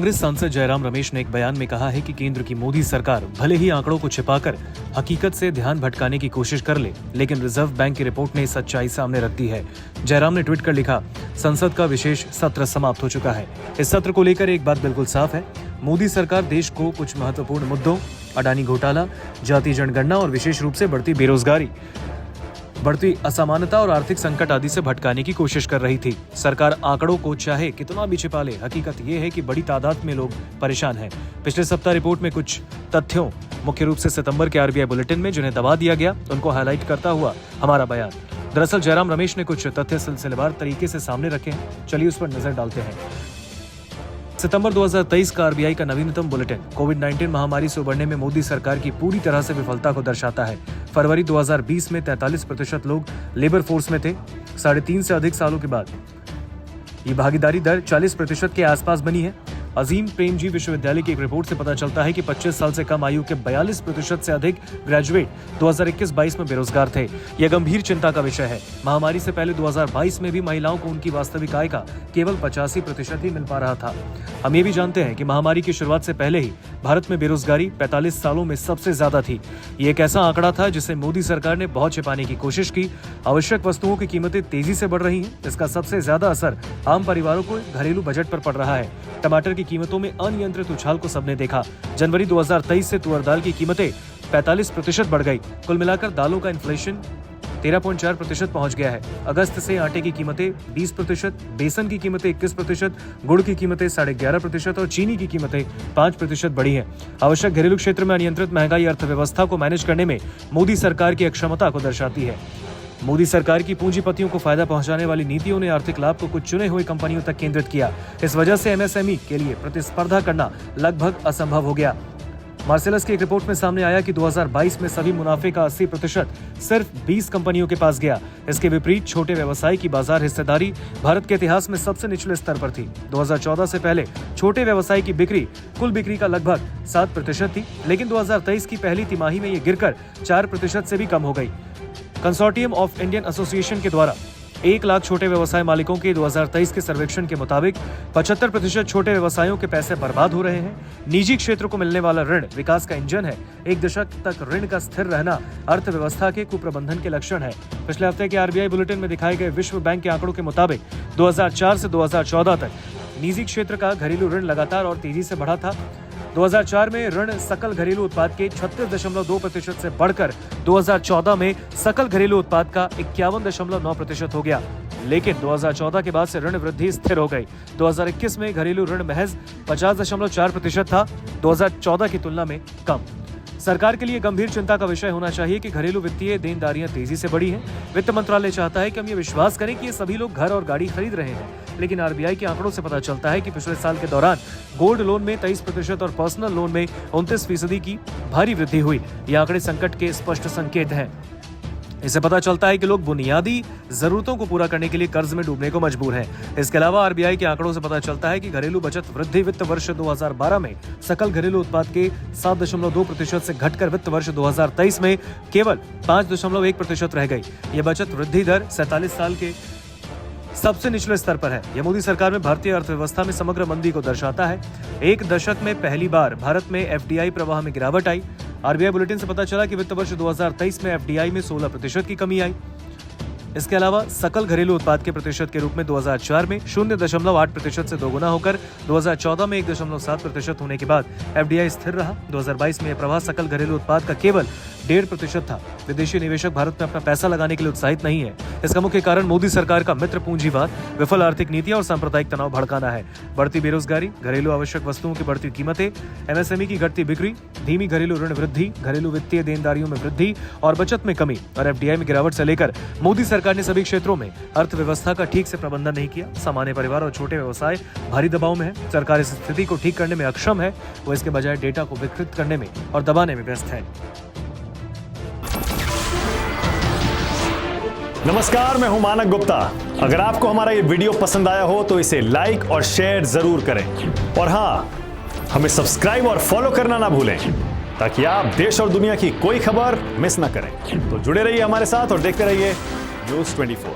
कांग्रेस सांसद जयराम रमेश ने एक बयान में कहा है कि केंद्र की मोदी सरकार भले ही आंकड़ों को छिपाकर हकीकत से ध्यान भटकाने की कोशिश कर ले, लेकिन रिजर्व बैंक की रिपोर्ट ने सच्चाई सामने रख दी है। जयराम ने ट्वीट कर लिखा, संसद का विशेष सत्र समाप्त हो चुका है। इस सत्र को लेकर एक बात बिल्कुल साफ है, मोदी सरकार देश को कुछ महत्वपूर्ण मुद्दों, अडानी घोटाला, जाति जनगणना और विशेष रूप से बढ़ती बेरोजगारी, बढ़ती असमानता और आर्थिक संकट आदि से भटकाने की कोशिश कर रही थी। सरकार आंकड़ों को चाहे कितना भी छिपा ले, हकीकत ये है कि बड़ी तादाद में लोग परेशान हैं। पिछले सप्ताह रिपोर्ट में कुछ तथ्यों, मुख्य रूप से सितंबर के आरबीआई बुलेटिन में जिन्हें दबा दिया गया, उनको हाईलाइट करता हुआ हमारा बयान। दरअसल जयराम रमेश ने कुछ तथ्य सिलसिलेवार तरीके से सामने रखे हैं। चलिए उस पर नजर डालते हैं। सितंबर 2023 का आरबीआई का नवीनतम बुलेटिन कोविड-19 महामारी से उबरने में मोदी सरकार की पूरी तरह से विफलता को दर्शाता है। फरवरी 2020 में 43% लोग लेबर फोर्स में थे। 3.5 से अधिक सालों के बाद ये भागीदारी दर 40% के आसपास बनी है। अजीम प्रेमजी विश्वविद्यालय की एक रिपोर्ट से पता चलता है कि 25 साल से कम आयु के 42% से अधिक ग्रेजुएट 2021-22 में बेरोजगार थे। यह गंभीर चिंता का विषय है। महामारी से पहले 2022 में भी महिलाओं को उनकी वास्तविक आय का केवल 85% ही मिल पा रहा था। हम ये भी जानते हैं कि महामारी की शुरुआत से पहले ही भारत में बेरोजगारी 45 सालों में सबसे ज्यादा थी। ये एक ऐसा आंकड़ा था जिसे मोदी सरकार ने बहुत छिपाने की कोशिश की। आवश्यक वस्तुओं की कीमतें तेजी से बढ़ रही हैं। इसका सबसे ज्यादा असर आम परिवारों को घरेलू बजट पर पड़ रहा है। टमाटर की कीमतों में अनियंत्रित उछाल को सबने देखा। जनवरी 2023 से तुअर दाल की कीमतें 45% बढ़ गई। कुल मिलाकर दालों का इन्फ्लेशन 13.4% पहुंच गया है। अगस्त से आटे की कीमतें 20%, बेसन की कीमतें 21%, गुड़ की कीमतें 11.5% और चीनी की कीमतें 5% बढ़ी हैं। आवश्यक घरेलू क्षेत्र में अनियंत्रित महंगाई अर्थव्यवस्था को मैनेज करने में मोदी सरकार की अक्षमता को दर्शाती है। मोदी सरकार की पूंजीपतियों को फायदा पहुंचाने वाली नीतियों ने आर्थिक लाभ को कुछ चुने हुए कंपनियों तक केंद्रित किया। इस वजह से एमएसएमई के लिए प्रतिस्पर्धा करना लगभग असंभव हो गया। मार्सेलस की एक रिपोर्ट में सामने आया कि 2022 में सभी मुनाफे का 80% सिर्फ 20 कंपनियों के पास गया। इसके विपरीत छोटे व्यवसाय की बाजार हिस्सेदारी भारत के इतिहास में सबसे निचले स्तर पर थी। 2014 से पहले छोटे व्यवसाय की बिक्री कुल बिक्री का लगभग 7% थी, लेकिन 2023 की पहली तिमाही में ये गिरकर 4% से भी कम हो गई। कंसोर्टियम ऑफ इंडियन एसोसिएशन के द्वारा 1 लाख छोटे व्यवसाय मालिकों के 2023 के सर्वेक्षण के मुताबिक 75% छोटे व्यवसायों के पैसे बर्बाद हो रहे हैं। निजी क्षेत्र को मिलने वाला ऋण विकास का इंजन है। एक दशक तक ऋण का स्थिर रहना अर्थव्यवस्था के कुप्रबंधन के लक्षण है। पिछले हफ्ते के आरबीआई बुलेटिन में दिखाए गए विश्व बैंक के आंकड़ों के मुताबिक 2004 से 2014 तक निजी क्षेत्र का घरेलू ऋण लगातार और तेजी से बढ़ा था। 2004 में ऋण सकल घरेलू उत्पाद के 36.2% से बढ़कर 2014 में सकल घरेलू उत्पाद का 51.9% हो गया। लेकिन 2014 के बाद से ऋण वृद्धि स्थिर हो गई। 2021 में घरेलू ऋण महज 50.4% था, 2014 की तुलना में कम। सरकार के लिए गंभीर चिंता का विषय होना चाहिए कि घरेलू वित्तीय देनदारियां तेजी से बढ़ी हैं। वित्त मंत्रालय चाहता है कि हम ये विश्वास करें कि ये सभी लोग घर और गाड़ी खरीद रहे हैं, लेकिन आरबीआई के आंकड़ों से पता चलता है कि पिछले साल के दौरान गोल्ड लोन में 23% और पर्सनल लोन में 29% की भारी वृद्धि हुई। ये आंकड़े संकट के स्पष्ट संकेत हैं। इससे पता चलता है कि लोग बुनियादी जरूरतों को पूरा करने के लिए कर्ज में डूबने को मजबूर हैं। इसके अलावा आरबीआई के आंकड़ों से पता चलता है कि घरेलू बचत वृद्धि वित्त वर्ष 2012 में सकल घरेलू उत्पाद के 7.2% से घटकर वित्त वर्ष 2023 में केवल 5.1% रह गई। यह बचत वृद्धि दर 47 साल के सबसे निचले स्तर पर है। यह मोदी सरकार में भारतीय अर्थव्यवस्था में समग्र मंदी को दर्शाता है। एक दशक में पहली बार भारत में एफडीआई प्रवाह में गिरावट आई। आरबीआई बुलेटिन से पता चला कि वित्त वर्ष 2023 में एफडीआई में 16% की कमी आई। इसके अलावा सकल घरेलू उत्पाद के प्रतिशत के रूप में 2004 में 0.8% से दोगुना होकर 2014 में 1.7% होने के बाद एफडीआई स्थिर रहा। 2022 में यह प्रवाह सकल घरेलू उत्पाद का केवल 1.5% था। विदेशी निवेशक भारत में अपना पैसा लगाने के लिए उत्साहित नहीं है। इसका मुख्य कारण मोदी सरकार का मित्र पूंजीवाद, विफल आर्थिक नीतियां और सांप्रदायिक तनाव भड़काना है। बढ़ती बेरोजगारी, घरेलू आवश्यक वस्तुओं की बढ़ती कीमतें, एमएसएमई की घटती बिक्री, धीमी घरेलू ऋण वृद्धि, घरेलू वित्तीय देनदारियों में वृद्धि और बचत में कमी और एफडीआई में गिरावट से लेकर मोदी सरकार ने सभी क्षेत्रों में अर्थव्यवस्था का ठीक से प्रबंधन नहीं किया। सामान्य परिवार और छोटे व्यवसाय भारी दबाव में है। सरकार इस स्थिति को ठीक करने में अक्षम है। वो इसके बजाय डेटा को विकृत करने में और दबाने में व्यस्त है। नमस्कार, मैं हूं मानक गुप्ता। अगर आपको हमारा ये वीडियो पसंद आया हो तो इसे लाइक और शेयर जरूर करें और हां, हमें सब्सक्राइब और फॉलो करना ना भूलें ताकि आप देश और दुनिया की कोई खबर मिस ना करें। तो जुड़े रहिए हमारे साथ और देखते रहिए न्यूज़ 24।